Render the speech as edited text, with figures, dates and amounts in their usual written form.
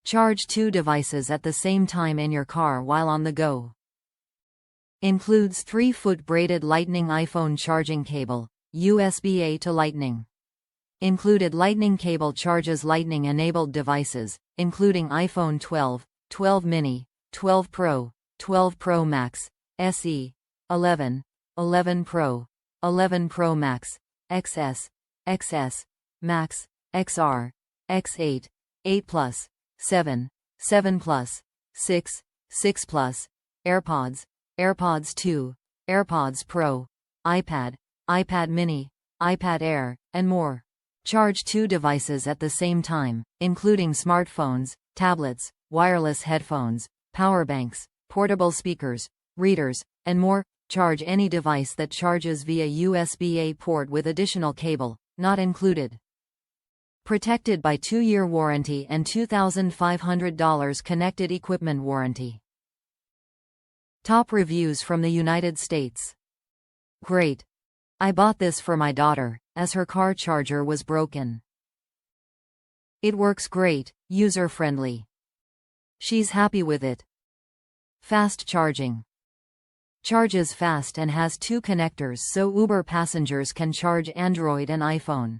Charge 2 devices at the same time in your car while on the go. Includes 3-foot braided Lightning iPhone charging cable, USB-A to Lightning. Included Lightning cable charges Lightning-enabled devices, including iPhone 12, 12 mini, 12 Pro, 12 Pro Max, SE, 11, 11 Pro, 11 Pro Max, XS, XS, Max, XR, X8, 8 Plus, 7, 7 Plus, 6, 6 Plus, AirPods, AirPods 2, AirPods Pro, iPad, iPad mini, iPad Air, and more. Charge 2 devices at the same time, including smartphones, tablets, wireless headphones, power banks, portable speakers, readers, and more. Charge any device that charges via USB-A port with additional cable, not included. Protected by 2-year warranty and $2,500 connected equipment warranty. Top reviews from the United States. Great. I bought this for my daughter, as her car charger was broken. It works great, user-friendly. She's happy with it. Fast charging. Charges fast and has 2 connectors so Uber passengers can charge Android and iPhone.